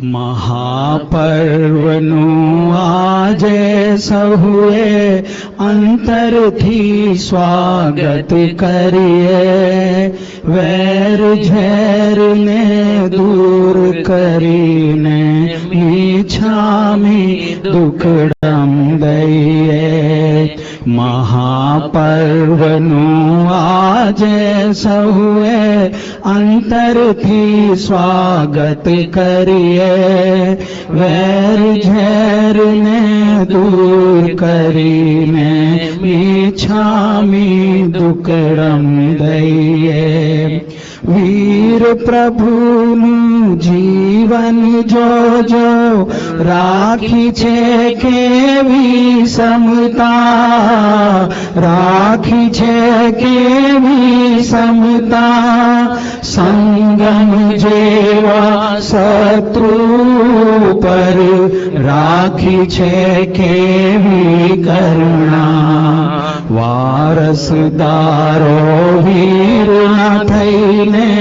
મહાપર્વનું આજે સહુએ અંતરથી સ્વાગત કરીએ, વેર ઝેરને દૂર કરીને ઈચ્છામી દુઃખડમ દઈએ. મહાપર્વનું આજે સહુએ અંતરથી સ્વાગત કરીએ, વેર ઝેરને દૂર કરીને ઈચ્છામી દુઃખડમ દઈએ. વીર પ્રભુનું જીવન જોજો, રાખી છે કેવી સમતા, રાખી છે કેવી સમતા. સંગમ જેવા શત્રુ પર રાખી છે કેવી કરુણા. વારસદારો વીરના થઈને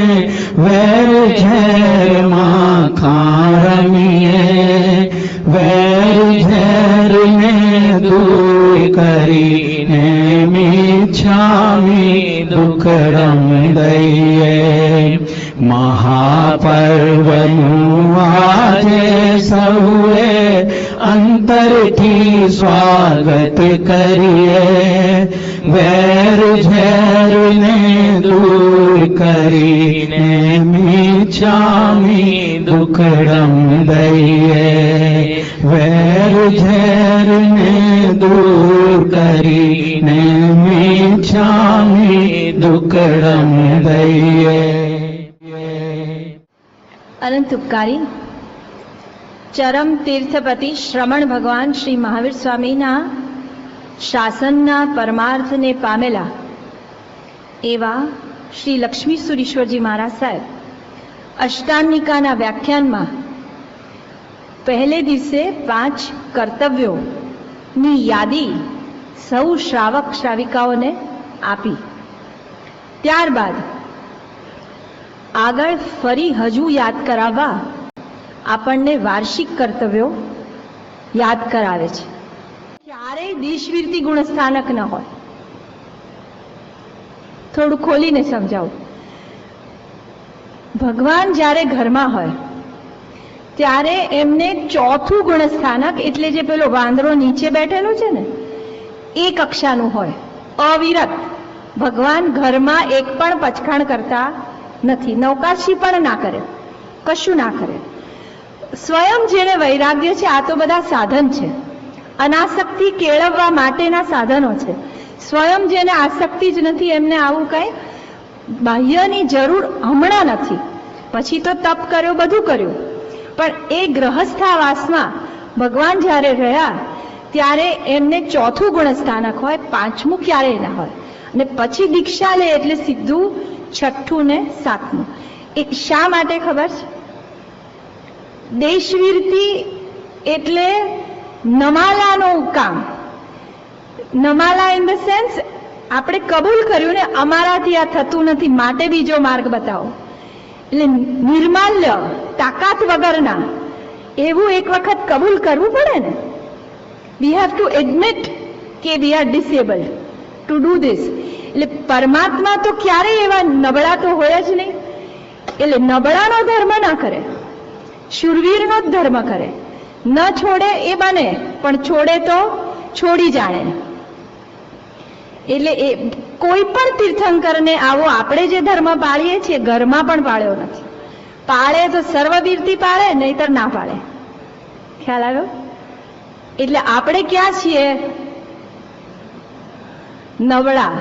વેર ઝેરમાં ખારમીએ, વેર ઝેરને દૂર કરીને ઈચ્છામી દુઃખડમ દઈએ. મહાપર્વનું આજે સૌએ અંતરથી સ્વાગત કરીએ, વેર ઝેરને દૂર કરીને ઈચ્છામી દુઃખડમ દઈએ. વેર ઝેરને દૂર કરીને ઈચ્છામી દુઃખડમ દઈએ. અનંત ઉપકારી ચરમ તીર્થપતિ શ્રમણ ભગવાન શ્રી મહાવીર સ્વામીના શાસનના પરમાર્થને પામેલા એવા શ્રી લક્ષ્મી સુરીશ્વરજી મહારાજ સાહેબ અષ્ટાંગિકાના વ્યાખ્યાનમાં પહેલે દિવસે 5 કર્તવ્યોની યાદી સૌ શ્રાવક શ્રાવિકાઓને આપી. ત્યારબાદ આગળ ફરી હજુ યાદ કરાવવા આપણને વાર્ષિક કર્તવ્યો યાદ કરાવે છે. ક્યારેય દેશવીરતી ગુણસ્થાનક ન હોય. થોડું ખોલીને સમજાવું. ભગવાન જ્યારે ઘરમાં હોય ત્યારે એમને ચોથું ગુણસ્થાનક, એટલે જે પેલો વાંદરો નીચે બેઠેલો છે ને એ કક્ષાનું હોય. અવિરત ભગવાન ઘરમાં એક પણ પચખાણ કરતા નથી, નૌકાશી પણ ના કરે, કશું ના કરે. સ્વયં જેને વૈરાગ્ય છે, આ તો બધા સાધન છે, અનાસક્તિ કેળવવા માટેના સાધનો છે. સ્વયં જેને આસક્તિ જ નથી એમને આવું કઈ બાહ્યની જરૂર હમણાં નથી. પછી તો તપ કર્યો, બધું કર્યું, પણ એ ગ્રહસ્થાવાસમાં ભગવાન જ્યારે રહ્યા ત્યારે એમને ચોથું ગુણસ્થાનક હોય, પાંચમું ક્યારેય ના હોય. અને પછી દીક્ષા લે એટલે સીધું છઠ્ઠું ને સાતમું. એ શા માટે ખબર છે? દેશવીરતી એટલે નમાલાનું કામ. નમાલા ઇન ધ સેન્સ આપણે કબૂલ કર્યું ને અમારાથી આ થતું નથી, માટે બીજો માર્ગ બતાવો. એટલે નિર્માલ્ય, તાકાત વગરના એવું એક વખત કબૂલ કરવું પડે ને. વી હેવ ટુ એડમિટ કે we are disabled to do this. એટલે પરમાત્મા તો ક્યારેય એવા નબળા તો હોય જ નહીં. એટલે નબળાનો ધર્મ ના કરે, શૂરવીરનો જ ધર્મ કરે. ન છોડે એ બને, પણ છોડે તો છોડી જાણે. એટલે એ કોઈ પણ તીર્થંકરને આવો આપણે જે ધર્મ પાળીએ છીએ ઘરમાં પણ પાળ્યો નથી. પાળે તો સર્વવીરતી પાળે, નહીતર ના પાળે. ખ્યાલ આવ્યો? એટલે આપણે ક્યાં છીએ? નબળા.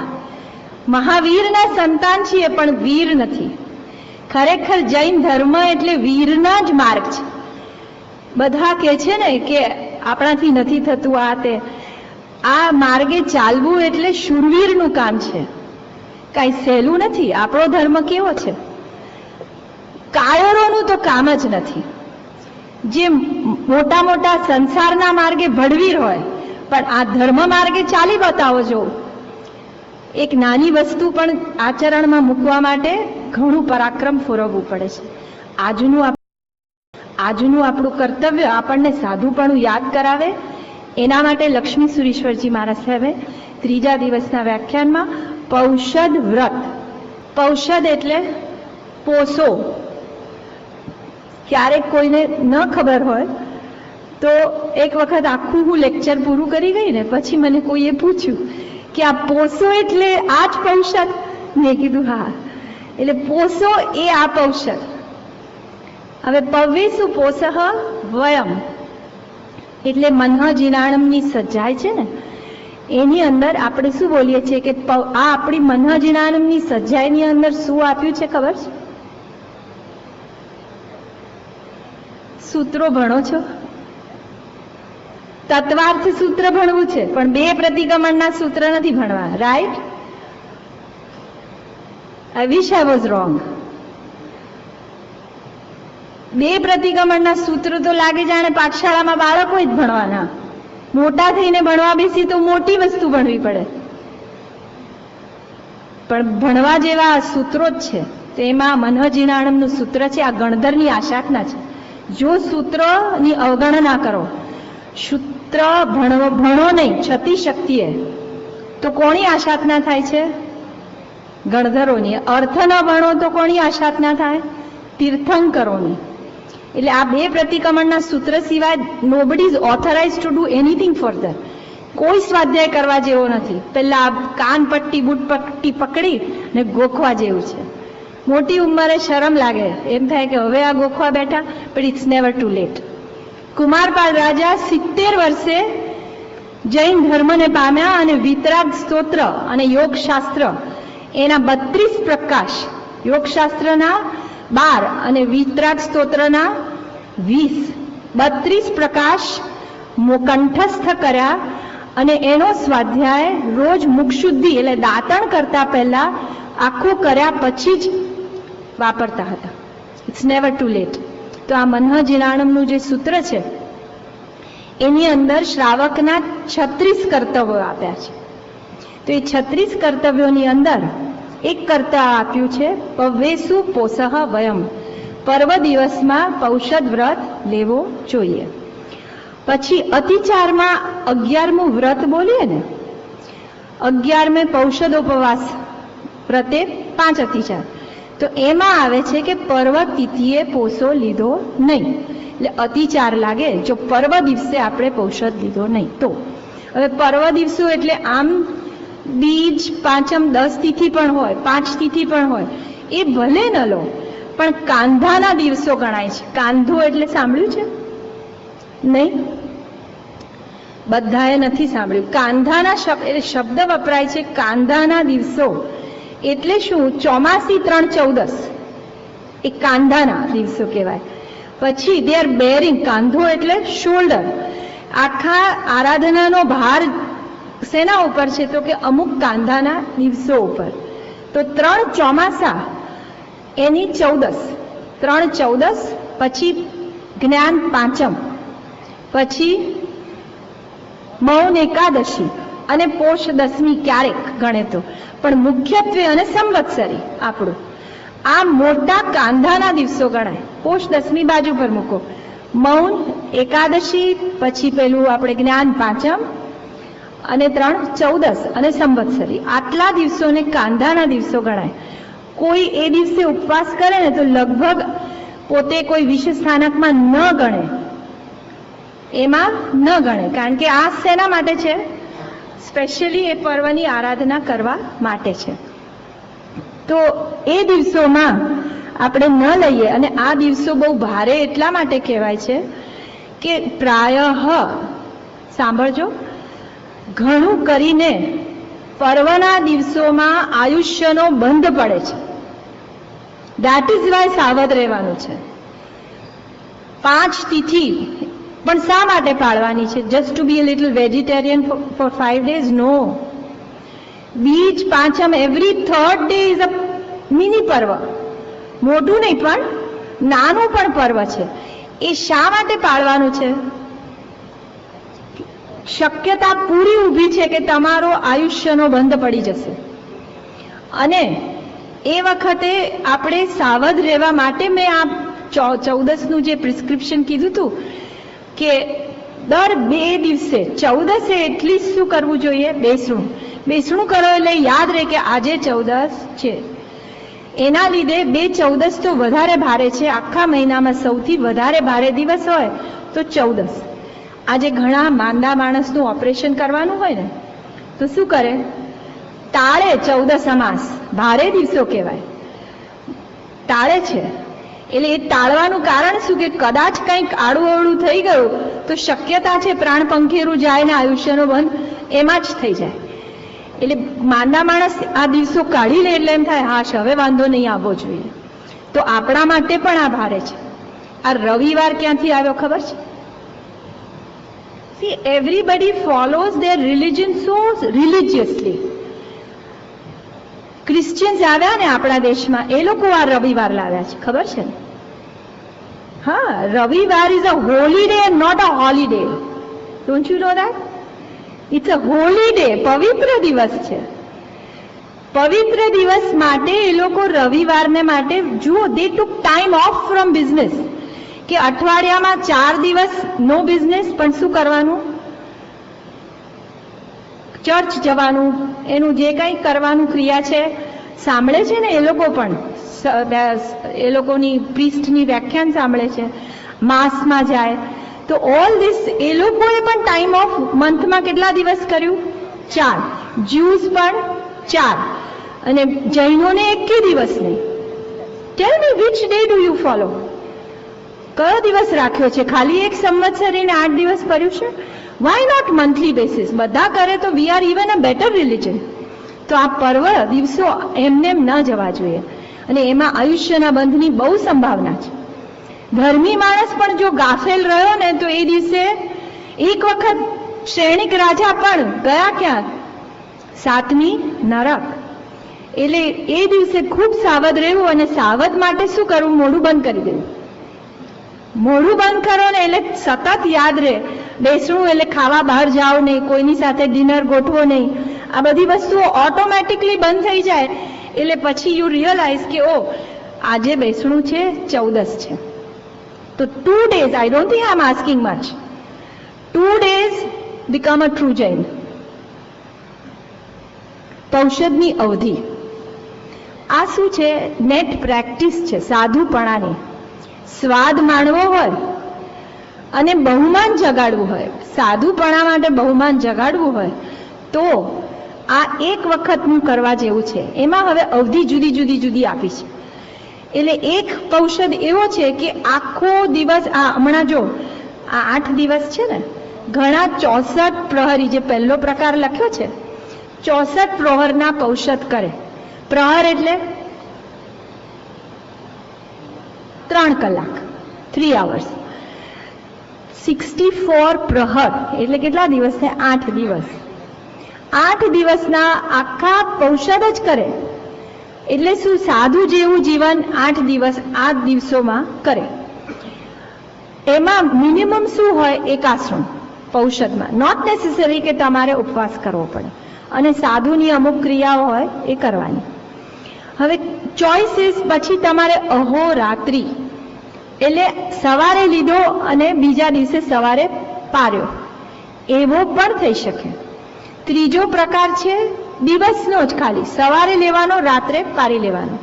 મહાવીરના સંતાન છીએ પણ વીર નથી. ખરેખર જૈન ધર્મ એટલે વીરના જ માર્ગ છે. બધા કે છે ને કે આપણાથી નથી થતું આ તે. આ માર્ગે ચાલવું એટલે શૂરવીરનું કામ છે, કઈ સહેલું નથી. આપણો ધર્મ કેવો છે? કાયરોનું તો કામ જ નથી. જે મોટા મોટા સંસારના માર્ગે ભડવીર હોય, પણ આ ધર્મ માર્ગે ચાલી બતાવો. જો એક નાની વસ્તુ પણ આચરણમાં મૂકવા માટે ઘણું પરાક્રમ ફેરવવું પડે છે. આજનું આજનું આપણું કર્તવ્ય આપણને સાધુપણું યાદ કરાવે, એના માટે લક્ષ્મી સુરેશ્વરજી મહારાજ સાહેબે ત્રીજા દિવસના વ્યાખ્યાનમાં પૌષદ વ્રત, પૌષદ એટલે પોસો. ક્યારેક કોઈને ન ખબર હોય તો એક વખત આખું હું લેક્ચર પૂરું કરી ગઈ ને પછી મને કોઈએ પૂછ્યું કે આ પોસો એટલે આ જ પૌષદ? મેં કીધું હા, એટલે પોસો એ આ પૌષદ. હવે પવ્યેસુ પોષઃ વયમ એટલે મનઃ જીનાણમની સજાય છે ને, એની અંદર આપણે શું બોલીએ છીએ કે આ આપણી મનઃ જીનાણમની સજાયની અંદર શું આપ્યું છે ખબર છે? સૂત્રો ભણો છો? તત્વાર્થ સૂત્ર ભણવું છે, પણ બે પ્રતિક્રમણના સૂત્ર નથી ભણવા. Right? I wish I was wrong. બે પ્રતિક્રમણના સૂત્ર તો લાગે જાણે પાઠશાળામાં બાળકો જ ભણવાના. મોટા થઈને ભણવા બેસી તો મોટી વસ્તુ ભણવી પડે, પણ ભણવા જેવા સૂત્રો જ છે. તો એમાં મનઃ જીનાણમનું સૂત્ર છે, આ ગણધરની આશાખના છે. જો સૂત્રની અવગણના કરો, સૂત્ર ભણો નહીં છતી શક્તિએ, તો કોની આશાખના થાય છે? ગણધરોની. અર્થ ન ભણો તો કોની આશાખના થાય? તીર્થંકરોની. એટલે આ બે પ્રતિક્રમણના સૂત્ર સિવાય nobody is authorise to do anything further. કોઈ સ્વાધ્યાય કરવા જેવો નથી. પેલા કાન પટ્ટી બૂટ પટ્ટી પકડી ને ગોખવા જેવું છે. મોટી ઉંમરે શરમ લાગે, એમ થાય કે હવે આ ગોખવા બેઠા, પણ it's never too late. Kumarpal રાજા 70 વર્ષે જૈન ધર્મને પામ્યા અને વિતરાગ સ્તોત્ર અને યોગશાસ્ત્ર એના 32 પ્રકાશ, યોગશાસ્ત્રના 12 અને વિતરાગ સ્તોત્રના 32 પ્રકાશ કંઠસ્થ કર્યા અને એનો સ્વાધ્યાય રોજ મુખશુદ્ધિ એટલે દાંતણ કરતા પહેલા આખું કર્યા પછી જ વાપરતા હતા. It's never too late. તો આ મનઃ જીનાણમનું જે સૂત્ર છે એની અંદર શ્રાવકના 36 કર્તવ્યો આપ્યા છે. તો એ 36 કર્તવ્યોની અંદર એક કર્તવ્ય આપ્યું છે પવ્યેસુ પોષઃ વયમ, પર્વ દિવસમાં પૌષદ વ્રત લેવો જોઈએ. પછી અતિચારમાં 11મું વ્રત બોલીએ ને, 11મે પૌષદ ઉપવાસ વ્રતે 5 અતિચાર, તો એમાં આવે છે કે પર્વ તિથિએ પોસો લીધો નહીં, એટલે અતિચાર લાગે જો પર્વ દિવસે આપણે પૌષદ લીધો નહીં તો. હવે પર્વ દિવસો એટલે આમ બીજ, પાંચમ, 10 તિથિ પણ હોય, 5 તિથિ પણ હોય, એ ભલે ન લો, પણ કાંધાના દિવસો ગણાય છે. કાંધો એટલે સાંભળ્યું છે? નહીં, બધાએ નથી સાંભળ્યું. કાંધાના શબ્દ વપરાય છે. કાંધાના દિવસો એટલે શું? ચોમાસી 3-14 એ કાંધાના દિવસો કહેવાય. પછી દે આર બેરિંગ, કાંધો એટલે શોલ્ડર. આખા આરાધનાનો ભાર શેના ઉપર છે? તો કે અમુક કાંધાના દિવસો ઉપર. તો 3 ચોમાસા એની 3-14, પછી જ્ઞાન પાંચમ, પછી મૌન એકાદશી અને પોષ દસમી ક્યારેક ગણે તો, પણ મુખ્યત્વે અને સંવત્સરી આપણું આ મોટા કાંધાના દિવસો ગણાય. પોષ દસમી બાજુ પર મૂકો, મૌન એકાદશી, પછી પેલું આપણે જ્ઞાન પાંચમ અને 3-14 અને સંવત્સરી, આટલા દિવસોને કાંધાના દિવસો ગણાય. કોઈ એ દિવસે ઉપવાસ કરે ને તો લગભગ પોતે કોઈ વિશેષ સ્થાનકમાં ન ગણે, એમાં ન ગણે, કારણ કે આ શેના માટે છે? સ્પેશિયલી એ પર્વની આરાધના કરવા માટે છે. તો એ દિવસોમાં આપણે ન લઈએ. અને આ દિવસો બહુ ભારે એટલા માટે કહેવાય છે કે પ્રાયઃ, સાંભળજો, ઘણું કરીને પર્વના દિવસોમાં આયુષ્યનો બંધ પડે છે. ધેટ ઇઝ વાય સાવધ રહેવાનું છે. 5 તિથિ પણ શા માટે પાળવાની છે? Just to be a little vegetarian for 5 days? No. બીજ, પાંચમ, every 3rd day is a mini પર્વ. મોટું નહીં પણ નાનું પણ પર્વ છે. એ શા માટે પાળવાનું છે? શક્યતા પૂરી ઊભી છે કે તમારો આયુષ્યનો બંધ પડી જશે, અને એ વખતે આપણે સાવધ રહેવા માટે મેં આ ચૌદસનું જે પ્રિસ્ક્રિપ્શન કીધું હતું કે દર 2 દિવસે 14 એટલીસ્ટ શું કરવું જોઈએ? બેસણું કરો એટલે યાદ રહે કે આજે 14 છે. એના લીધે 2/14 તો વધારે ભારે છે. આખા મહિનામાં સૌથી વધારે ભારે દિવસ હોય તો 14. આજે ઘણા માંદા માણસનું ઓપરેશન કરવાનું હોય ને તો શું કરે? ટાળે 14 અમાસ, ભારે દિવસો કહેવાય, ટાળે છે. એટલે એ ટાળવાનું કારણ શું કે કદાચ કંઈક આડું અવળું થઈ ગયું તો શક્યતા છે પ્રાણ પંખેરું જાય ને આયુષ્યનો બંધ એમાં જ થઈ જાય. એટલે માંદા માણસ આ દિવસો કાઢી લે એટલે એમ થાય હાશ હવે વાંધો નહીં આવવો જોઈએ. તો આપણા માટે પણ આ ભારે છે. આ રવિવાર ક્યાંથી આવ્યો ખબર છે? See, everybody follows their religion so religiously. Christians આવ્યા ને આપણા દેશમાં, એ લોકો આ રવિવાર લાવ્યા છે, ખબર છે ને? હા, રવિવાર is a holy day and not a holiday. Don't you know that? It's a holy day, પવિત્ર દિવસ છે. પવિત્ર દિવસ માટે એ લોકો રવિવારને માટે જુઓ, દે ટુક ટાઈમ ઓફ ફ્રોમ બિઝનેસ. કે અઠવાડિયામાં 4 દિવસ નો બિઝનેસ, પણ શું કરવાનું? ચર્ચ જવાનું, એનું જે કંઈ કરવાનું ક્રિયા છે સાંભળે છે ને એ લોકો પણ, એ લોકોની પ્રિસ્ટની વ્યાખ્યાન સાંભળે છે, માસમાં જાય. તો ઓલ ધીસ એ લોકોએ પણ ટાઈમ ઓફ મંથમાં કેટલા દિવસ કર્યું? 4. જ્યુઝ પણ 4 અને જૈનોને 1 દિવસ નહીં. Tell me which day do you follow? કયો દિવસ રાખ્યો છે? ખાલી એક સંવત્સરીને 8 દિવસ કર્યું છે? Why not monthly basis? બધા કરે તો we are even a better religion. તો આ પર્વ દિવસો એમને ન જવા જોઈએ, અને એમાં આયુષ્યના બંધની બહુ સંભાવના છે. ધર્મી માણસ પણ જો ગાફેલ રહ્યો ને તો એ દિવસે એક વખત શ્રેણિક રાજા પણ ગયા ક્યાં? 7મી નરક. એટલે એ દિવસે ખૂબ સાવધ રહેવું, અને સાવધ માટે શું કરવું? મોઢું બંધ કરી દેવું. મોઢું બંધ કરો ને એટલે સતત યાદ રહે, બેસણું એટલે ખાવા બહાર જાઓ નહીં, કોઈની સાથે ડિનર ગોઠવો નહીં. આ બધી વસ્તુઓ ઓટોમેટિકલી બંધ થઈ જાય એટલે પછી યુ રિયલાઇઝ કે ઓ આજે બેસણું છે, 14 છે. તો 2 days, I don't think I'm asking much. 2 days become a true Jain. પૌષદની અવધિ આ શું છે? નેટ પ્રેક્ટિસ છે સાધુપણાની. સ્વાદ માણવો હોય અને બહુમાન જગાડવું હોય, સાધુપણા માટે બહુમાન જગાડવું હોય તો આ એક વખતનું કરવા જેવું છે. એમાં હવે અવધિ જુદી જુદી જુદી આપી છે. એટલે એક પૌષદ એવો છે કે આખો દિવસ, આ હમણાં જો આ 8 દિવસ છે ને, ઘણા 64 પ્રહરી, જે પહેલો પ્રકાર લખ્યો છે 64 પ્રહરના પૌષદ કરે. પ્રહર એટલે 3 કલાક, 3 hours. 64 પ્રહર એટલે કેટલા દિવસ થાય? 8 દિવસ. 8 દિવસના આખા પૌષદ જ કરે. એટલે શું? સાધુ જેવું જીવન 8 દિવસ આ દિવસોમાં કરે. એમાં મિનિમમ શું હોય? એકાશ્રમ પૌષદમાં. નોટ નેસેસરી કે તમારે ઉપવાસ કરવો પડે, અને સાધુની અમુક ક્રિયાઓ હોય એ કરવાની. હવે ચોઇસીસ પછી તમારે અહોરાત્રિ, એટલે સવારે લીધો અને બીજા દિવસે સવારે પાર્યો, એવો પણ થઈ શકે. ત્રીજો પ્રકાર છે દિવસનો જ, ખાલી સવારે લેવાનો, રાત્રે પારી લેવાનો.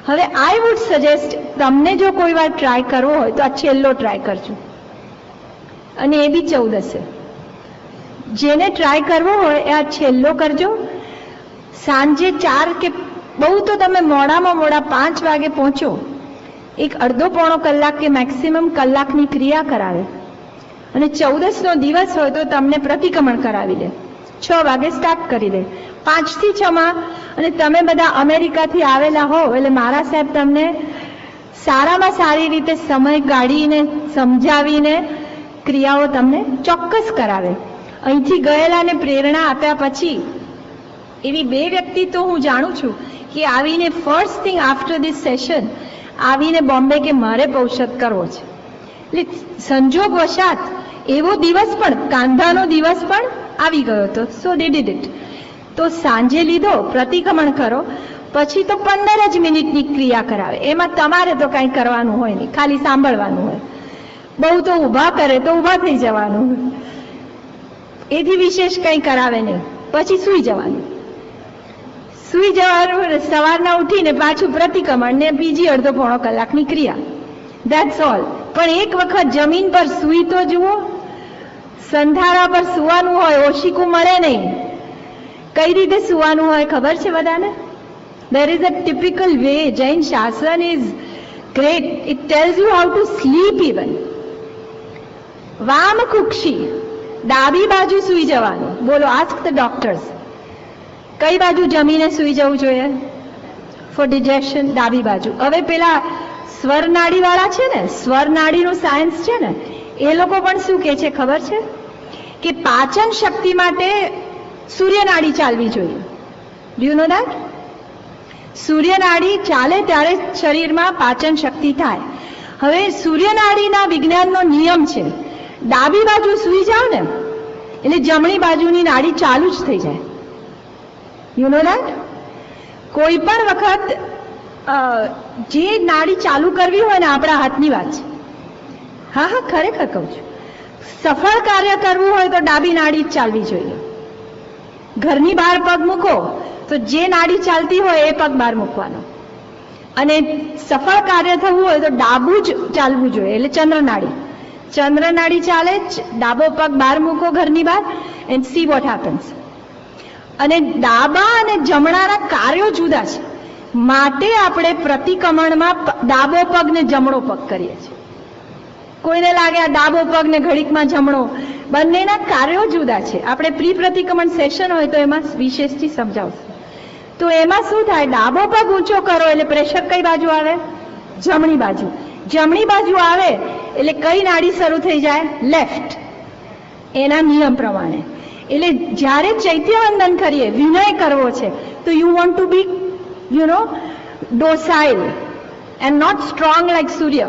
હવે આઈ વુડ સજેસ્ટ, તમને જો કોઈ વાર ટ્રાય કરવો હોય તો આ છેલ્લો ટ્રાય કરજો, અને એ બી 14. જેને ટ્રાય કરવો હોય એ આ છેલ્લો કરજો. સાંજે 4 કે બહુ તો તમે મોડામાં મોડા 5 વાગે પહોંચો, એક અડધો પોણો કલાક કે મેક્સિમમ કલાકની ક્રિયા કરાવે. અને 14નો દિવસ હોય તો તમને પ્રતિક્રમણ કરાવી લે. 6 વાગે સ્ટાર્ટ કરી દે, 5 થી 6માં. અને તમે બધા અમેરિકાથી આવેલા હો એટલે મારા સાહેબ તમને સારામાં સારી રીતે સમય કાઢીને સમજાવીને ક્રિયાઓ તમને ચોક્કસ કરાવે. અહીંથી ગયેલાને પ્રેરણા આપ્યા પછી એવી 2 વ્યક્તિ તો હું જાણું છું કે આવીને first thing after this session આવીને બોમ્બે કે મારે પૌષદ કરવો છે. એટલે સંજોગ વશાત એવો દિવસ પણ, કાંધાનો દિવસ પણ આવી ગયો હતો. સો દે ડીડ ઇટ. તો સાંજે લીધો, પ્રતિક્રમણ કરો, પછી તો 15 જ મિનિટની ક્રિયા કરાવે. એમાં તમારે તો કંઈ કરવાનું હોય નહીં, ખાલી સાંભળવાનું હોય. બહુ તો ઊભા કરે તો ઊભા થઈ જવાનું, એથી વિશેષ કંઈ કરાવે નહીં. પછી સૂઈ જવાનું. સવારના ઉઠીને પાછું પ્રતિક્રમણ ને બીજી અડધો પોણો કલાકની ક્રિયા. That's all. પણ એક વખત જમીન પર સૂઈ તો જુઓ. સંધારા પર સુવાનું હોય, ઓશિકું મળે નહીં. કઈ રીતે સુવાનું હોય ખબર છે બધાને? There is a typical way. Jain Shasana is great. It tells you how to sleep even. વામ કુક્ષી, ડાબી બાજુ સૂઈ જવાનું. બોલો, ask the doctors. કઈ બાજુ જમીને સૂઈ જવું જોઈએ ફોર ડિજેશન? ડાબી બાજુ. હવે પેલા સ્વરનાડી વાળા છે ને, સ્વરનાડીનું સાયન્સ છે ને, એ લોકો પણ શું કહે છે ખબર છે? કે પાચન શક્તિ માટે સૂર્યનાડી ચાલવી જોઈએ. Do you know that? સૂર્યનાડી ચાલે ત્યારે શરીરમાં પાચન શક્તિ થાય. હવે સૂર્યનાડીના વિજ્ઞાનનો નિયમ છે, ડાબી બાજુ સૂઈ જાવ ને એટલે જમણી બાજુની નાડી ચાલુ જ થઈ જાય. You know that? કોઈ પણ વખત જે નાડી ચાલુ કરવી હોય ને, આપણા હાથની વાત છે. હા હા, ખરેખર કહું છું. સફળ કાર્ય કરવું હોય તો ડાબી નાડી જ ચાલવી જોઈએ. ઘરની બહાર પગ મૂકો તો જે નાડી ચાલતી હોય એ પગ બહાર મૂકવાનો. અને સફળ કાર્ય થવું હોય તો ડાબું જ ચાલવું જોઈએ, એટલે ચંદ્રનાડી. ચંદ્રનાડી ચાલે, ડાબો પગ બહાર મૂકો ઘરની બહાર, એન્ડ સી વોટ હેપન્સ. અને ડાબા અને જમણાના કાર્યો જુદા છે, માટે આપણે પ્રતિક્રમણમાં ડાબો પગ ને જમણો પગ કરીએ છીએ. કોઈને લાગે આ ડાબો પગ ને ઘડીકમાં જમણો, બંનેના કાર્યો જુદા છે. આપણે પ્રી પ્રતિક્રમણ સેશન હોય તો એમાં વિશેષથી સમજાવશું. તો એમાં શું થાય? ડાબો પગ ઊંચો કરો એટલે પ્રેશર કઈ બાજુ આવે? જમણી બાજુ. જમણી બાજુ આવે એટલે કઈ નાડી શરૂ થઈ જાય? લેફ્ટ. એના નિયમ પ્રમાણે. એટલે જ્યારે ચૈત્યવંદન કરીએ, વિનય કરવો છે, તો you want to be docile and not strong like સૂર્ય.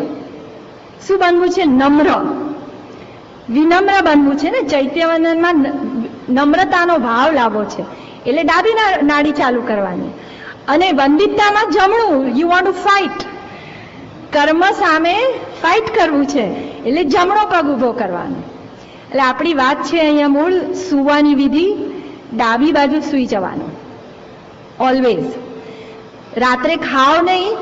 શું બનવું છે? નમ્ર, વિનમ્ર બનવું છે ને. ચૈત્યવંદનમાં નમ્રતાનો ભાવ લાવવો છે, એટલે ડાબી નાડી ચાલુ કરવાની. અને વંદિતતામાં જમણું, યુ વોન્ટ ટુ ફાઇટ. કર્મ સામે ફાઇટ કરવું છે, એટલે જમણો પગ ઊભો કરવાનો. એટલે આપણી વાત છે અહીંયા મૂળ સૂવાની વિધિ, ડાબી બાજુ સૂઈ જવાનું ઓલવેઝ. રાત્રે ખાઓ નહીં.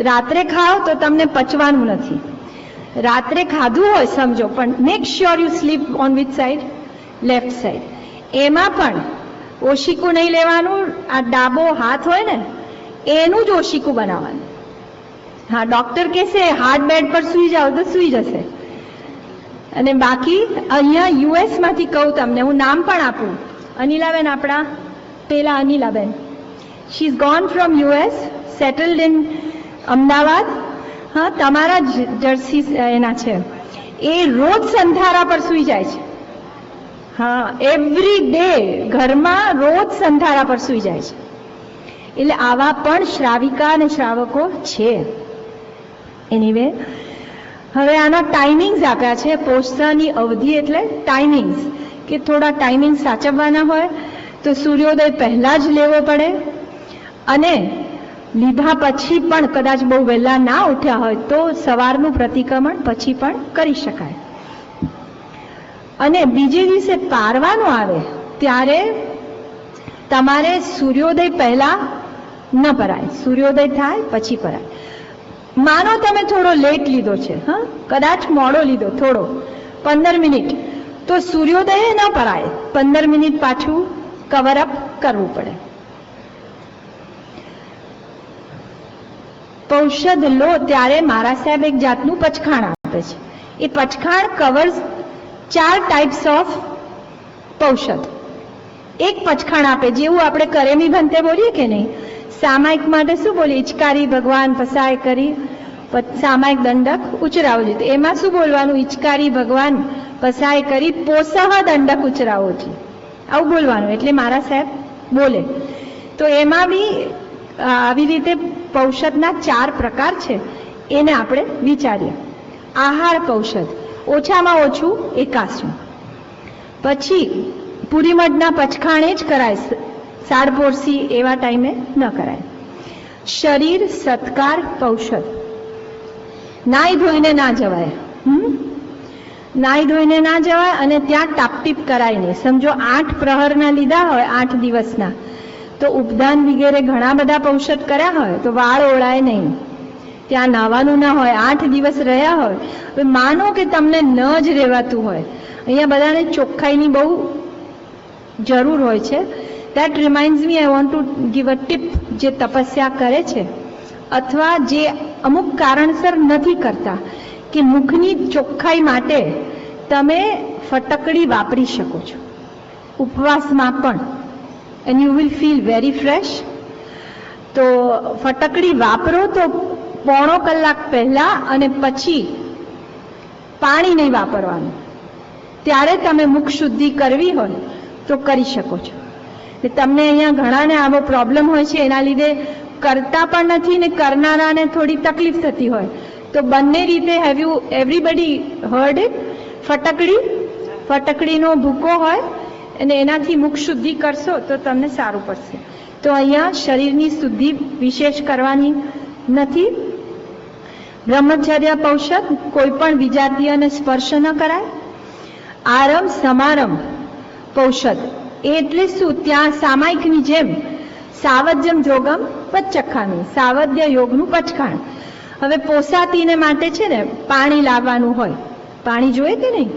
રાત્રે ખાઓ તો તમને પચવાનું નથી. રાત્રે ખાધું હોય સમજો, પણ make sure you slip on which side? Left side. એમાં પણ ઓશિકું નહીં લેવાનું. આ ડાબો હાથ હોય ને એનું જ ઓશિકું બનાવવાનું. હા, ડોક્ટર કહેશે હાર્ડ બેડ પર સૂઈ જાઓ તો સૂઈ જશે. અને બાકી અહીંયા યુએસ માંથી કહું તમને, હું નામ પણ આપું. અનિલાબેન, આપણા પેલા Anilaben, she is gone from US, settled in Ahmedabad. હા, તમારા જર્સી એના છે. એ રોજ સંધારા પર સૂઈ જાય છે. હા, એવરી ડે ઘરમાં રોજ સંધારા પર સૂઈ જાય છે. એટલે આવા પણ શ્રાવિકા અને શ્રાવકો છે. એનીવે, હવે આના ટાઈમિંગ્સ આપ્યા છે. પોષતાની અવધિ એટલે ટાઈમિંગ્સ, કે થોડા ટાઈમિંગ સાચવવાના હોય તો સૂર્યોદય પહેલા જ લેવો પડે. અને લીધા પછી પણ કદાચ બહુ વહેલા ના ઉઠ્યા હોય તો સવારનું પ્રતિક્રમણ પછી પણ કરી શકાય. અને બીજે દિવસે પારવાનું આવે ત્યારે તમારે સૂર્યોદય પહેલા ન પરાય, સૂર્યોદય થાય પછી પરાય. માનો તમે થોડો લેટ લીધો છે, હા, કદાચ મોડો લીધો થોડો, 15 મિનિટ, તો સૂર્યોદય ન પરાય. 15 મિનિટ પાછું કવર અપ કરવું પડે. પૌષધ લો ત્યારે મારા સાહેબ એક જાતનું પચખાણ આપે છે. એ પચખાણ કવર્સ 4 ટાઈપ્સ ઓફ પૌષધ. એક પચખાણ આપે, જેવું આપણે કરેમી ભંતે બોલીએ કે નહીં, સામાયિક માટે શું બોલીએ? ઈચકારી ભગવાન પસાય કરી, સામાયિક દંડક ઉચરાવો જોઈએ. એમાં શું બોલવાનું? ઈચકારી ભગવાન પસાય કરી પોસહ દંડક ઉચરાવો જોઈએ, આવું બોલવાનું. એટલે મારા સાહેબ બોલે. તો એમાં બી આવી રીતે પૌષધના 4 પ્રકાર છે, એને આપણે વિચારીએ. આહાર પૌષધ ઓછામાં ઓછું 81. પછી પુરીમઠના પચખાણે જ કરાય, સાડપોરસી એવા ટાઈમે ન કરાય. શરીર સત્કાર પૌષધ. નાઈ ધોઈને ના જવાય, નાઈ ધોઈને ના જવાય અને ત્યાં ટાપટીપ કરાય નહીં. સમજો 8 પ્રહરના લીધા હોય 8 દિવસના, તો ઉપદાન વગેરે ઘણા બધા પૌષધ કર્યા હોય તો વાળ ઓળાય નહીં, ત્યાં નાવાનું ના હોય, 8 દિવસ રહ્યા હોય. હવે માનો કે તમને ન જ રહેવાતું હોય, અહીંયા બધાને ચોખ્ખાઈની બહુ જરૂર હોય છે. That રિમાઇન્ડ્સ me, I want to give a tip. જે તપસ્યા કરે છે અથવા જે અમુક કારણસર નથી કરતા, કે મુખની ચોખ્ખાઈ માટે તમે ફટકડી વાપરી શકો છો ઉપવાસમાં પણ, and you will feel very fresh. તો ફટકડી વાપરો તો પોણો કલાક પહેલા અને પછી પાણી નહીં વાપરવાનું. ત્યારે તમે મુખ શુદ્ધિ કરવી હોય તો કરી શકો છો. તમને અહીંયા ઘણાને આવો પ્રોબ્લેમ હોય છે, એના લીધે કરતા પણ નથી ને કરનારાને થોડી તકલીફ થતી હોય, તો બંને રીતે have you everybody heard it? ફટકડીનો ભૂકો હોય અને એનાથી મુખ શુદ્ધિ કરશો તો તમને સારું પડશે. તો અહીંયા શરીરની શુદ્ધિ વિશેષ કરવાની નથી. બ્રહ્મચર્ય પૌષધ, કોઈ પણ વિજાતીયને સ્પર્શ ન કરાય. આરમ સમારમ પૌષધ એટલે શું? ત્યાં સામાયિકની જેમ સાવધ્યમ જોગમ પચખામી, સાવધ્ય યોગનું પચખાણ. હવે પોસાતીને માટે છે ને પાણી લાવવાનું હોય, પાણી જોઈએ કે નહીં,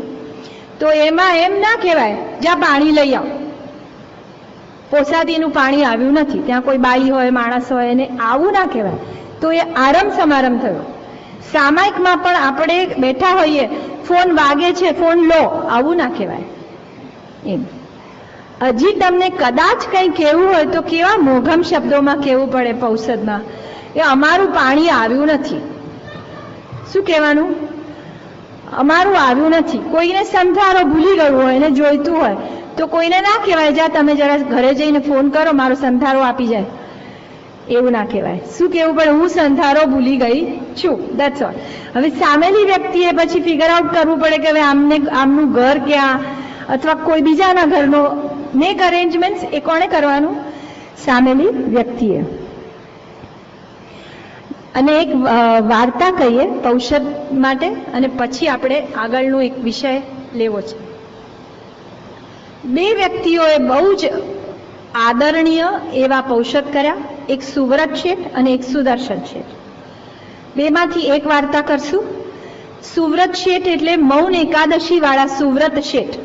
તો એમાં એમ ના કહેવાય જા પાણી લઈ આવ. પોસાતીનું પાણી આવ્યું નથી, ત્યાં કોઈ બાઈ હોય માણસ હોય એને આવું ના કહેવાય, તો એ આરમ સમારંભ થયો. સામાયિકમાં પણ આપણે બેઠા હોઈએ, ફોન વાગે છે, ફોન લો, આવું ના કહેવાય. એમ હજી તમને કદાચ કંઈ કહેવું હોય તો કેવા મોઘમ શબ્દોમાં કહેવું પડે પૌષધમાં, એ અમારું પાણી આવ્યું નથી. શું કહેવાનું? અમારું આવ્યું નથી. કોઈને સંધારો ભૂલી ગયું હોય એને જોઈતું હોય તો કોઈને ના કહેવાય જા તમે જરા ઘરે જઈને ફોન કરો મારો સંધારો આપી જાય, એવું ના કહેવાય. શું કહેવું પડે? હું સંધારો ભૂલી ગઈ છું, દેટ્સ ઓલ. હવે સામેલી વ્યક્તિએ પછી ફિગર આઉટ કરવું પડે કે હવે આમનું ઘર ક્યાં, અથવા કોઈ બીજાના ઘરનો મેક અરેન્જમેન્ટ એ કોણે કરવાનું? સામેલી વ્યક્તિએ. અને એક વાર્તા કહીએ પૌષધ માટે, અને પછી આપણે આગળનો એક વિષય લેવો છે. 2 વ્યક્તિઓએ બહુ જ આદરણીય એવા પૌષધ કર્યા, એક સુવ્રત શેઠ અને એક સુદર્શન શેઠ. 2 માંથી એક વાર્તા કરશું. સુવ્રત શેઠ એટલે મૌન એકાદશી વાળા સુવ્રત શેઠ,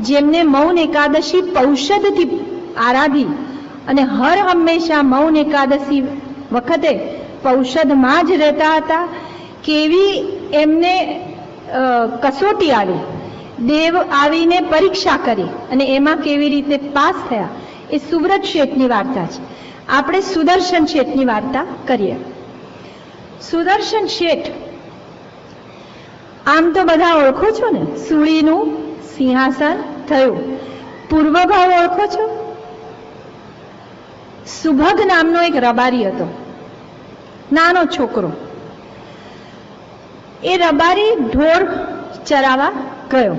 જેમને મૌન એકાદશી પૌષધથી આરાધી અને હર હંમેશા મૌન એકાદશી વખતે પૌષધમાં જ રહેતા હતા. કેવી એમને કસોટી આવી, દેવ આવીને પરીક્ષા કરી અને એમાં કેવી રીતે પાસ થયા, એ સુવ્રત શેઠની વાર્તા છે. આપણે સુદર્શન શેઠની વાર્તા કરીએ. સુદર્શન શેઠ આમ તો બધા ઓળખો છો ને, સૂળીનું સિંહાસન થયું. પૂર્વભાવ ઓળખો છો? સુભગ નામનો એક રબારી હતો, નાનો છોકરો. એ રબારી ઢોર ચરાવવા ગયો.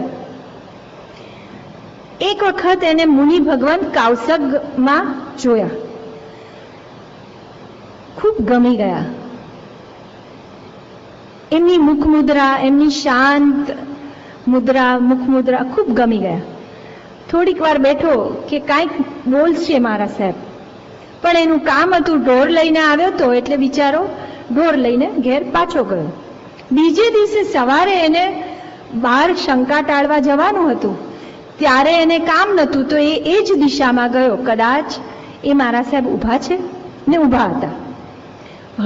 એક વખત એને મુનિ ભગવાન કાઉસગમાં જોયા, ખૂબ ગમી ગયા. એમની મુખ મુદ્રા, એમની શાંત મુદ્રા, મુખ મુદ્રા ખૂબ ગમી ગયા. થોડીક વાર બેઠો કે કાંઈક બોલશે મારા સાહેબ, પણ એનું કામ હતું, ઢોર લઈને આવ્યો તો એટલે બિચારો ઢોર લઈને ઘેર પાછો ગયો. બીજે દિવસે સવારે એને બહાર શંકા ટાળવા જવાનું હતું, ત્યારે એને કામ નહોતું તો એ જ દિશામાં ગયો. કદાચ એ મારા સાહેબ ઊભા છે ને ઊભા હતા.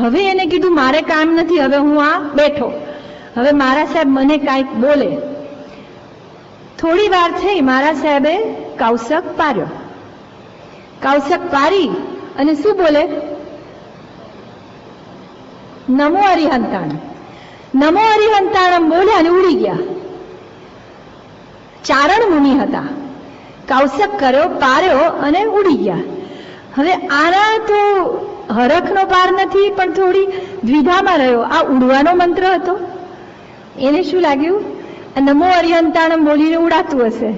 હવે એને કીધું મારે કામ નથી, હવે હું આ બેઠો, હવે મારા સાહેબ મને કાંઈક બોલે. થોડી વાર થઈ, મારા સાહેબે કૌશક પાર્યો. કૌશક પારી અને શું બોલે? નમો હરિહંતાણમ, નમો હરિહંતાણમ બોલ્યા અને ઉડી ગયા. ચારણ મુનિ હતા, કૌશક કર્યો, પાર્યો અને ઉડી ગયા. હવે આના તો હરખનો પાર નથી, પણ થોડી દ્વિધામાં રહ્યો. આ ઉડવાનો મંત્ર હતો. એને શું લાગ્યું? નમો હરિહંતાણમ બોલીને ઉડાતું હશે.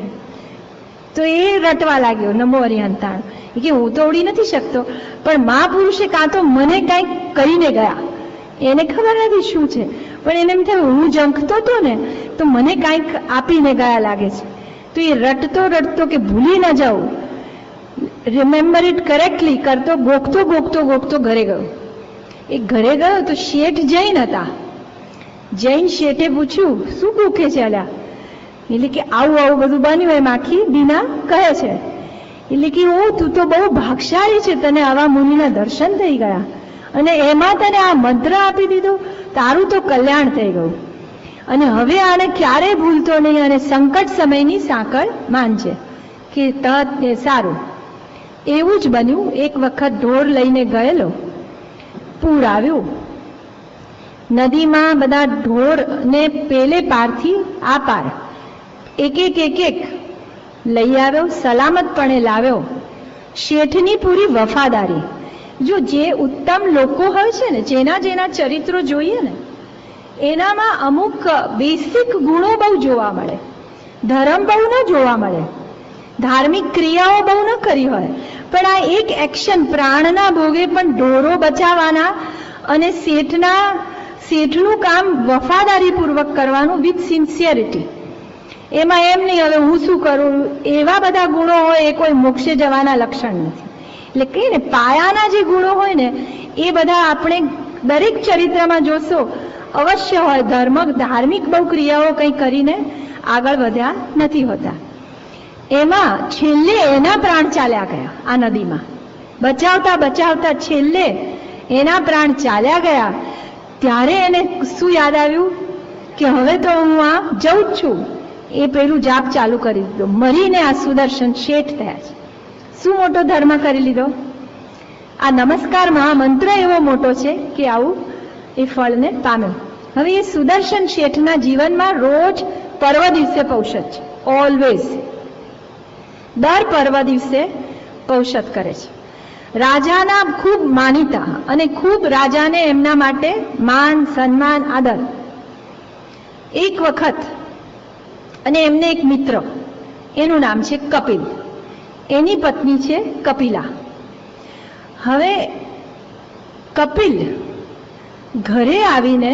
તો એ રટવા લાગ્યો નમો હરિહંતાણ. એ કે હું તો ઉડી નથી શકતો, પણ મહાપુરુષે કાં તો મને કંઈક કરીને ગયા, એને ખબર નથી શું છે, પણ એને એમ થયું હું ઝંખતો હતો ને તો મને કંઈક આપીને ગયા લાગે છે. તો એ રટતો રટતો કે ભૂલી ન જાઉં, રિમેમ્બર ઇટ કરેક્ટલી કરતો ગોખતો ગોખતો ગોખતો ઘરે ગયો. એ ઘરે ગયો તો શેઠ જૈન હતા. જૈન શેઠે પૂછ્યું શું ગોખે છે અલ્યા? એટલે કે આવું આવું બધું બન્યું એમ આખી બીના કહે છે. એટલે કે ઓ તું તો બહુ ભાગશાળી છે, તને આવા મુનિના દર્શન થઈ ગયા અને એમાં તને આ મંત્ર આપી દીધો, તારું તો કલ્યાણ થઈ ગયું અને હવે આને ક્યારેય ભૂલતો નહીં અને સંકટ સમયની સાંકળ માનજે કે તત સારું. એવું જ બન્યું. એક વખત ઢોર લઈને ગયેલો, પૂર આવ્યું, નદીમાં બધા ઢોરને પેલે પારથી આ પાર એક એક એક એક લઈ આવ્યો, સલામતપણે લાવ્યો. શેઠની પૂરી વફાદારી. જો જે ઉત્તમ લોકો હોય છે ને, જેના જેના ચરિત્રો જોઈએ ને, એનામાં અમુક બેસિક ગુણો બહુ જોવા મળે. ધર્મ બહુ ન જોવા મળે, ધાર્મિક ક્રિયાઓ બહુ ન કરી હોય, પણ આ એક એક્શન પ્રાણના ભોગે પણ ઢોરો બચાવવાના અને શેઠનું કામ વફાદારીપૂર્વક કરવાનું વિથ સિન્સિયરિટી. એમાં એમ નહીં હવે હું શું કરું, એવા બધા ગુણો હોય એ કોઈ મોક્ષે જવાના લક્ષણ નથી. એટલે કહીએ ને પાયાના જે ગુણો હોય ને એ બધા આપણે દરેક ચરિત્રમાં જોશો અવશ્ય હોય. ધાર્મિક બહુ ક્રિયાઓ કંઈ કરીને આગળ વધ્યા નથી હોતા. એમાં છેલ્લે એના પ્રાણ ચાલ્યા ગયા. આ નદીમાં બચાવતા બચાવતા છેલ્લે એના પ્રાણ ચાલ્યા ગયા. ત્યારે એને શું યાદ આવ્યું કે હવે તો હું આ જઉં જ છું. એ પેલું જાપ ચાલુ કરી દીધો. મરીને આ સુદર્શન શેઠ થયા છે. શું મોટો ધર્મ કરી લીધો! આ નમસ્કાર મહામંત્ર એવો મોટો છે કે આવું એ ફળને પામ્યો. હવે એ સુદર્શન શેઠના જીવનમાં રોજ પર્વ દિવસે પૌષધ છે. ઓલવેઝ દર પર્વ દિવસે પૌષધ કરે છે. રાજાના ખૂબ માનીતા અને ખૂબ રાજાને એમના માટે માન સન્માન આદર. એક વખત અને એમને એક મિત્ર, એનું નામ છે કપિલ, એની પત્ની છે કપિલા. હવે કપિલ ઘરે આવીને